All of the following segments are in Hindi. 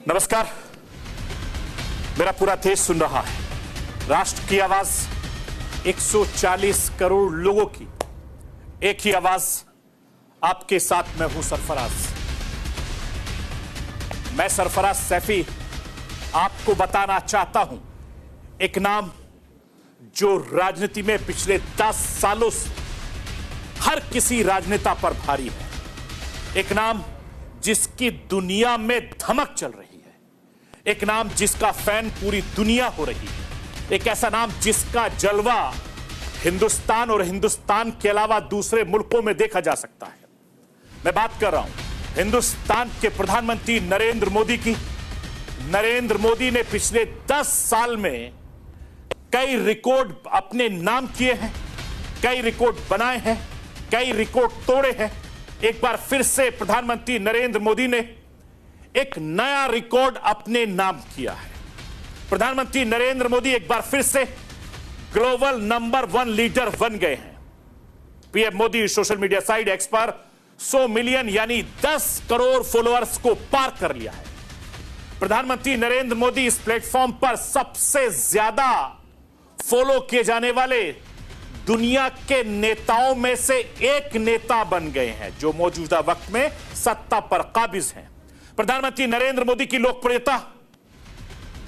नमस्कार। मेरा पूरा देश सुन रहा है। राष्ट्र की आवाज 140 करोड़ लोगों की एक ही आवाज। आपके साथ मैं हूं सरफराज। मैं सरफराज सैफी आपको बताना चाहता हूं एक नाम जो राजनीति में पिछले 10 सालों से हर किसी राजनेता पर भारी है। एक नाम जिसकी दुनिया में धमक चल रही है। एक नाम जिसका फैन पूरी दुनिया हो रही है। एक ऐसा नाम जिसका जलवा हिंदुस्तान और हिंदुस्तान के अलावा दूसरे मुल्कों में देखा जा सकता है। मैं बात कर रहा हूं हिंदुस्तान के प्रधानमंत्री नरेंद्र मोदी की। नरेंद्र मोदी ने पिछले 10 साल में कई रिकॉर्ड अपने नाम किए हैं, कई रिकॉर्ड बनाए हैं, कई रिकॉर्ड तोड़े हैं। एक बार फिर से प्रधानमंत्री नरेंद्र मोदी ने एक नया रिकॉर्ड अपने नाम किया है। प्रधानमंत्री नरेंद्र मोदी एक बार फिर से ग्लोबल नंबर 1 लीडर बन गए हैं। PM Modi social media site x पर 100 मिलियन यानी 10 करोड़ फॉलोअर्स को पार कर लिया है। प्रधानमंत्री नरेंद्र मोदी इस प्लेटफॉर्म पर सबसे ज्यादा फॉलो किए जाने वाले दुनिया के नेताओं में से एक नेता बन गए हैं जो मौजूदा वक्त में सत्ता पर काबिज हैं। प्रधानमंत्री नरेंद्र मोदी की लोकप्रियता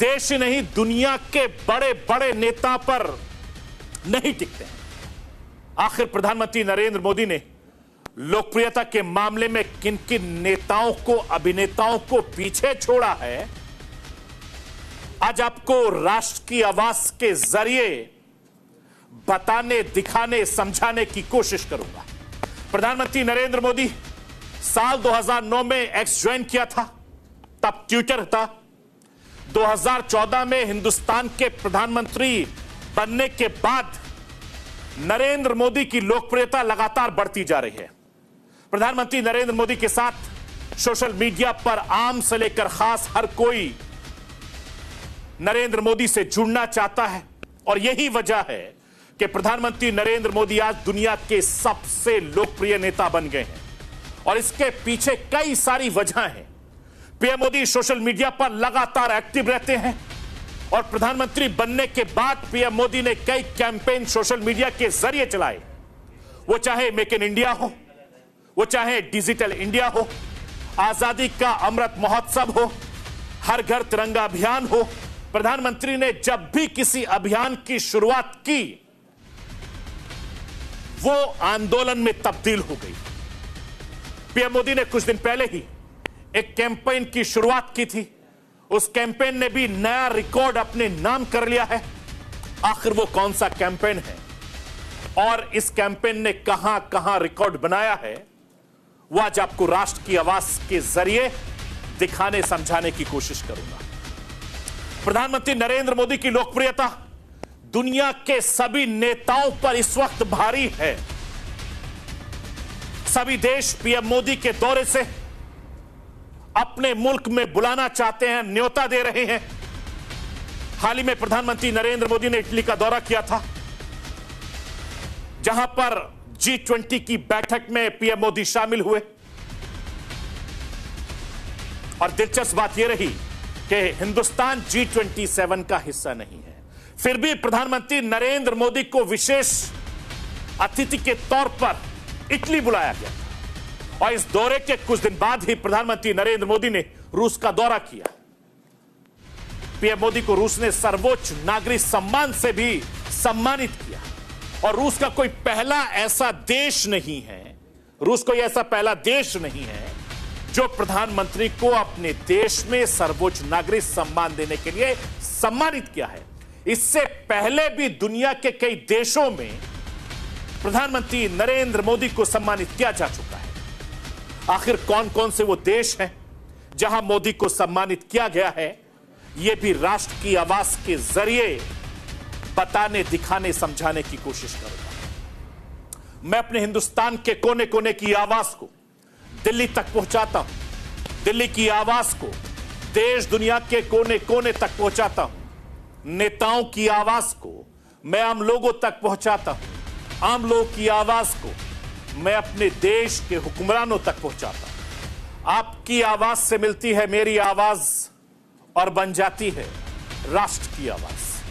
देश ही नहीं दुनिया के बड़े बड़े नेता पर नहीं टिकते हैं। आखिर प्रधानमंत्री नरेंद्र मोदी ने लोकप्रियता के मामले में किन किन नेताओं को, अभिनेताओं को पीछे छोड़ा है, आज आपको राष्ट्र की आवाज के जरिए बताने, दिखाने, समझाने की कोशिश करूंगा। प्रधानमंत्री नरेंद्र मोदी साल 2009 में एक्स ज्वाइन किया था, तब ट्विटर था। 2014 में हिंदुस्तान के प्रधानमंत्री बनने के बाद नरेंद्र मोदी की लोकप्रियता लगातार बढ़ती जा रही है। प्रधानमंत्री नरेंद्र मोदी के साथ सोशल मीडिया पर आम से लेकर खास हर कोई नरेंद्र मोदी से जुड़ना चाहता है और यही वजह है कि प्रधानमंत्री नरेंद्र मोदी आज दुनिया के सबसे लोकप्रिय नेता बन गए हैं और इसके पीछे कई सारी वजह हैं। पीएम मोदी सोशल मीडिया पर लगातार एक्टिव रहते हैं और प्रधानमंत्री बनने के बाद पीएम मोदी ने कई कैंपेन सोशल मीडिया के जरिए चलाए। वो चाहे मेक इन इंडिया हो, वो चाहे डिजिटल इंडिया हो, आजादी का अमृत महोत्सव हो, हर घर तिरंगा अभियान हो। प्रधानमंत्री ने जब भी किसी अभियान की शुरुआत की वो आंदोलन में तब्दील हो गई। पीएम मोदी ने कुछ दिन पहले ही एक कैंपेन की शुरुआत की थी। उस कैंपेन ने भी नया रिकॉर्ड अपने नाम कर लिया है। आखिर वो कौन सा कैंपेन है और इस कैंपेन ने कहां कहां रिकॉर्ड बनाया है, वो आज आपको राष्ट्र की आवाज के जरिए दिखाने, समझाने की कोशिश करूंगा। प्रधानमंत्री नरेंद्र मोदी की लोकप्रियता दुनिया के सभी नेताओं पर इस वक्त भारी है। सभी देश पीएम मोदी के दौरे से अपने मुल्क में बुलाना चाहते हैं, न्योता दे रहे हैं। हाल ही में प्रधानमंत्री नरेंद्र मोदी ने इटली का दौरा किया था, जहां पर G20 की बैठक में पीएम मोदी शामिल हुए और दिलचस्प बात यह रही कि हिंदुस्तान G27 का हिस्सा नहीं है। फिर भी प्रधानमंत्री नरेंद्र मोदी को विशेष अतिथि के तौर पर इटली बुलाया गया था और इस दौरे के कुछ दिन बाद ही प्रधानमंत्री नरेंद्र मोदी ने रूस का दौरा किया। पीएम मोदी को रूस ने सर्वोच्च नागरिक सम्मान से भी सम्मानित किया और रूस का कोई पहला ऐसा देश नहीं है, रूस कोई ऐसा पहला देश नहीं है जो प्रधानमंत्री को अपने देश में सर्वोच्च नागरिक सम्मान देने के लिए सम्मानित किया है। इससे पहले भी दुनिया के कई देशों में प्रधानमंत्री नरेंद्र मोदी को सम्मानित किया जा चुका है। आखिर कौन कौन से वो देश हैं जहां मोदी को सम्मानित किया गया है, यह भी राष्ट्र की आवाज के जरिए बताने, दिखाने, समझाने की कोशिश करूंगा। मैं अपने हिंदुस्तान के कोने कोने की आवाज को दिल्ली तक पहुंचाता हूं। दिल्ली की आवाज को देश दुनिया के कोने कोने तक पहुंचाता हूं। नेताओं की आवाज को मैं आम लोगों तक पहुंचाता हूं। आम लोगों की आवाज को मैं अपने देश के हुक्मरानों तक पहुंचाता हूं। आपकी आवाज से मिलती है मेरी आवाज और बन जाती है राष्ट्र की आवाज।